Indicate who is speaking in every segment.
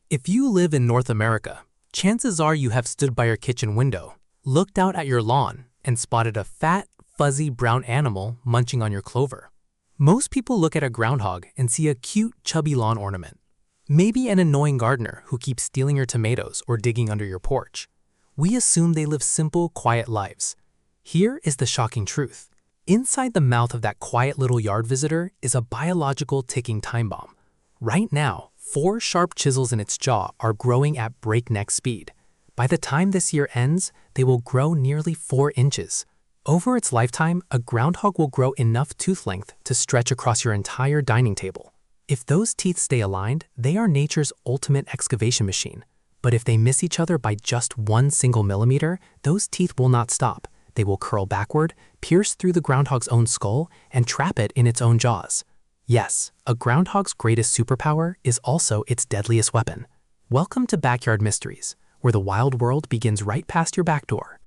Speaker 1: If you live in North America, chances are you have stood by your kitchen window, looked out at your lawn, and spotted a fat, fuzzy brown animal munching on your clover. Most people look at a groundhog and see a cute, chubby lawn ornament. Maybe an annoying gardener who keeps stealing your tomatoes or digging under your porch. We assume they live simple, quiet lives. Here is the shocking truth. Inside the mouth of that quiet little yard visitor is a biological ticking time bomb. Right now, 4 sharp chisels in its jaw are growing at breakneck speed. By the time this year ends, they will grow nearly 4 inches. Over its lifetime, a groundhog will grow enough tooth length to stretch across your entire dining table. If those teeth stay aligned, they are nature's ultimate excavation machine. But if they miss each other by just 1 single millimeter, those teeth will not stop. They will curl backward, pierce through the groundhog's own skull, and trap it in its own jaws. Yes, a groundhog's greatest superpower is also its deadliest weapon. Welcome to Backyard Mysteries, where the wild world begins right past your back door.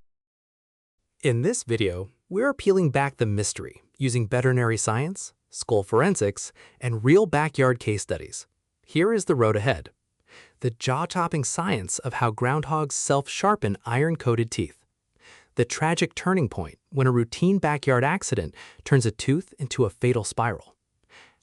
Speaker 1: In this video, we're peeling back the mystery using veterinary science, skull forensics, and real backyard case studies. Here is the road ahead. The jaw-dropping science of how groundhogs self-sharpen iron-coated teeth. The tragic turning point when a routine backyard accident turns a tooth into a fatal spiral.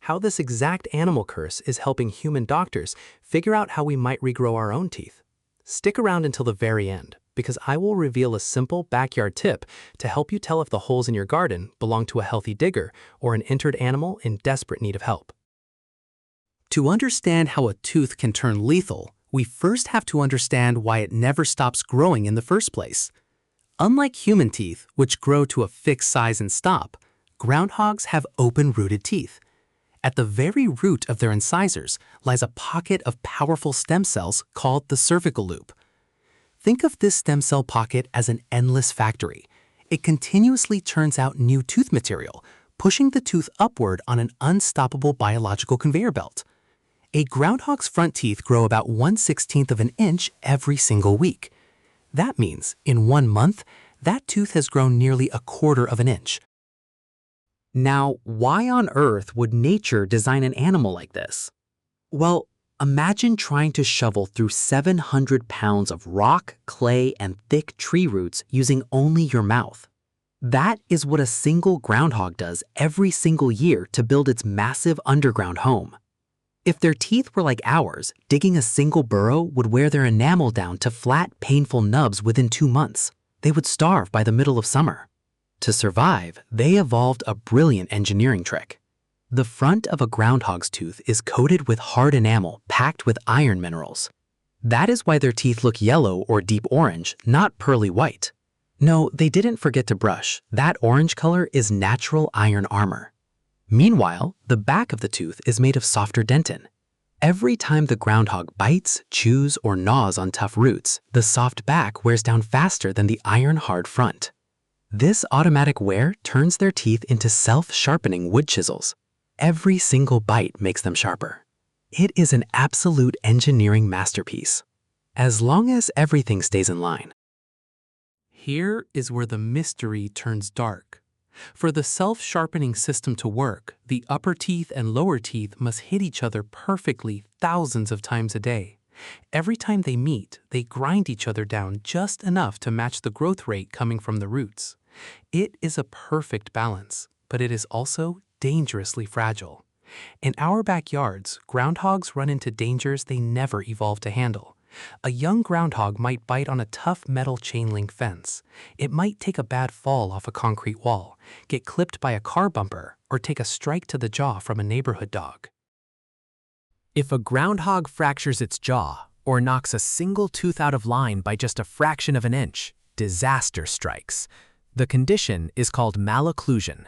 Speaker 1: How this exact animal curse is helping human doctors figure out how we might regrow our own teeth. Stick around until the very end, because I will reveal a simple backyard tip to help you tell if the holes in your garden belong to a healthy digger or an injured animal in desperate need of help. To understand how a tooth can turn lethal, we first have to understand why it never stops growing in the first place. Unlike human teeth, which grow to a fixed size and stop, groundhogs have open-rooted teeth. At the very root of their incisors lies a pocket of powerful stem cells called the cervical loop. Think of this stem cell pocket as an endless factory. It continuously churns out new tooth material, pushing the tooth upward on an unstoppable biological conveyor belt. A groundhog's front teeth grow about 1/16 of an inch every single week. That means, in 1 month, that tooth has grown nearly 1/4 of an inch. Now, why on earth would nature design an animal like this? Well, imagine trying to shovel through 700 pounds of rock, clay, and thick tree roots using only your mouth. That is what a single groundhog does every single year to build its massive underground home. If their teeth were like ours, digging a single burrow would wear their enamel down to flat, painful nubs within 2 months. They would starve by the middle of summer. To survive, they evolved a brilliant engineering trick. The front of a groundhog's tooth is coated with hard enamel packed with iron minerals. That is why their teeth look yellow or deep orange, not pearly white. No, they didn't forget to brush. That orange color is natural iron armor. Meanwhile, the back of the tooth is made of softer dentin. Every time the groundhog bites, chews, or gnaws on tough roots, the soft back wears down faster than the iron-hard front. This automatic wear turns their teeth into self-sharpening wood chisels. Every single bite makes them sharper. It is an absolute engineering masterpiece, as long as everything stays in line. Here is where the mystery turns dark. For the self-sharpening system to work, the upper teeth and lower teeth must hit each other perfectly thousands of times a day. Every time they meet, they grind each other down just enough to match the growth rate coming from the roots. It is a perfect balance, but it is also dangerously fragile. In our backyards, groundhogs run into dangers they never evolved to handle. A young groundhog might bite on a tough metal chain-link fence. It might take a bad fall off a concrete wall, get clipped by a car bumper, or take a strike to the jaw from a neighborhood dog. If a groundhog fractures its jaw or knocks a single tooth out of line by just a fraction of an inch, disaster strikes. The condition is called malocclusion.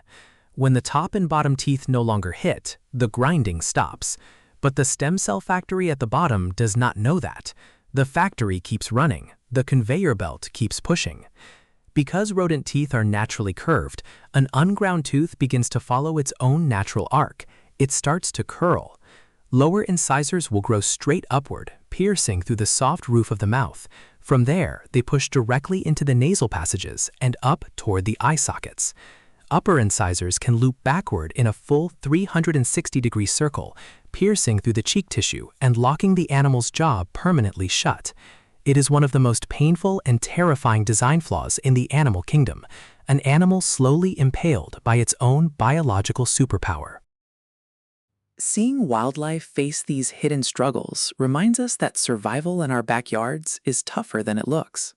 Speaker 1: When the top and bottom teeth no longer hit, the grinding stops. But the stem cell factory at the bottom does not know that. The factory keeps running. The conveyor belt keeps pushing. Because rodent teeth are naturally curved, an unground tooth begins to follow its own natural arc. It starts to curl. Lower incisors will grow straight upward, piercing through the soft roof of the mouth. From there, they push directly into the nasal passages and up toward the eye sockets. Upper incisors can loop backward in a full 360-degree circle, piercing through the cheek tissue and locking the animal's jaw permanently shut. It is one of the most painful and terrifying design flaws in the animal kingdom, an animal slowly impaled by its own biological superpower.
Speaker 2: Seeing wildlife face these hidden struggles reminds us that survival in our backyards is tougher than it looks.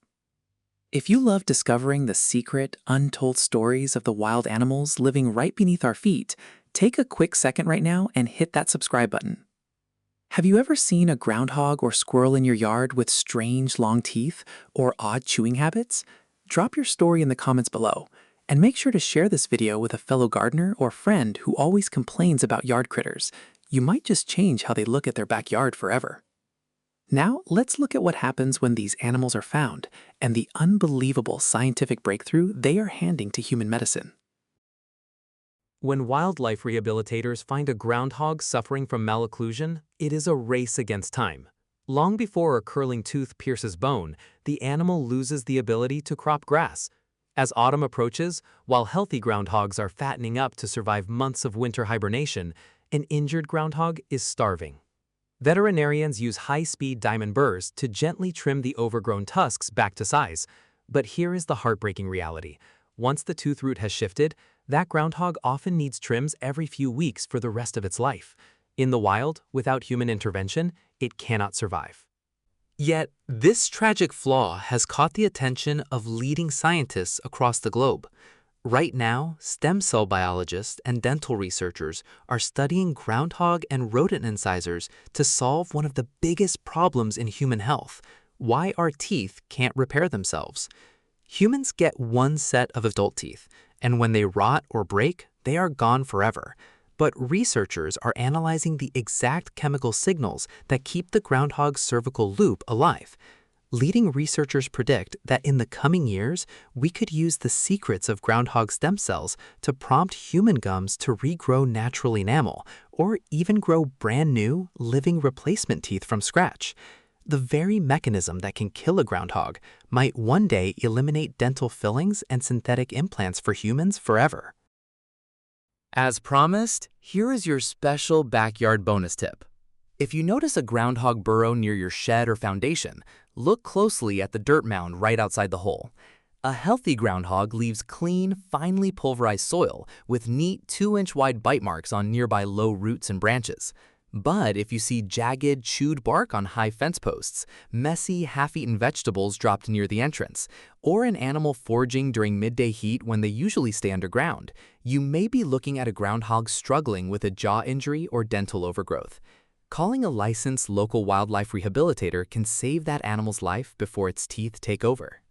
Speaker 2: If you love discovering the secret, untold stories of the wild animals living right beneath our feet, take a quick second right now and hit that subscribe button. Have you ever seen a groundhog or squirrel in your yard with strange long teeth or odd chewing habits? Drop your story in the comments below, and make sure to share this video with a fellow gardener or friend who always complains about yard critters. You might just change how they look at their backyard forever. Now, let's look at what happens when these animals are found and the unbelievable scientific breakthrough they are handing to human medicine.
Speaker 1: When wildlife rehabilitators find a groundhog suffering from malocclusion, it is a race against time. Long before a curling tooth pierces bone, the animal loses the ability to crop grass. As autumn approaches, while healthy groundhogs are fattening up to survive months of winter hibernation, an injured groundhog is starving. Veterinarians use high-speed diamond burrs to gently trim the overgrown tusks back to size. But here is the heartbreaking reality. Once the tooth root has shifted, that groundhog often needs trims every few weeks for the rest of its life. In the wild, without human intervention, it cannot survive. Yet, this tragic flaw has caught the attention of leading scientists across the globe. Right now, stem cell biologists and dental researchers are studying groundhog and rodent incisors to solve one of the biggest problems in human health: why our teeth can't repair themselves. Humans get one set of adult teeth, and when they rot or break, they are gone forever. But researchers are analyzing the exact chemical signals that keep the groundhog's cervical loop alive. Leading researchers predict that in the coming years, we could use the secrets of groundhog stem cells to prompt human gums to regrow natural enamel, or even grow brand new, living replacement teeth from scratch. The very mechanism that can kill a groundhog might one day eliminate dental fillings and synthetic implants for humans forever. As promised, here is your special backyard bonus tip. If you notice a groundhog burrow near your shed or foundation, look closely at the dirt mound right outside the hole. A healthy groundhog leaves clean, finely pulverized soil with neat 2-inch wide bite marks on nearby low roots and branches. But if you see jagged, chewed bark on high fence posts, messy, half-eaten vegetables dropped near the entrance, or an animal foraging during midday heat when they usually stay underground, you may be looking at a groundhog struggling with a jaw injury or dental overgrowth. Calling a licensed local wildlife rehabilitator can save that animal's life before its teeth take over.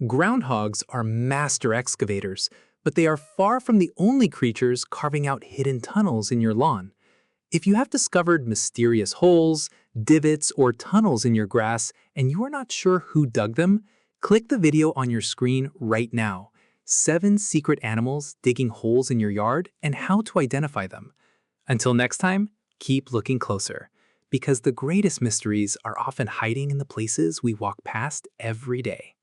Speaker 1: Groundhogs are master excavators, but they are far from the only creatures carving out hidden tunnels in your lawn. If you have discovered mysterious holes, divots, or tunnels in your grass and you are not sure who dug them, click the video on your screen right now. 7 secret animals digging holes in your yard and how to identify them. Until next time, keep looking closer, because the greatest mysteries are often hiding in the places we walk past every day.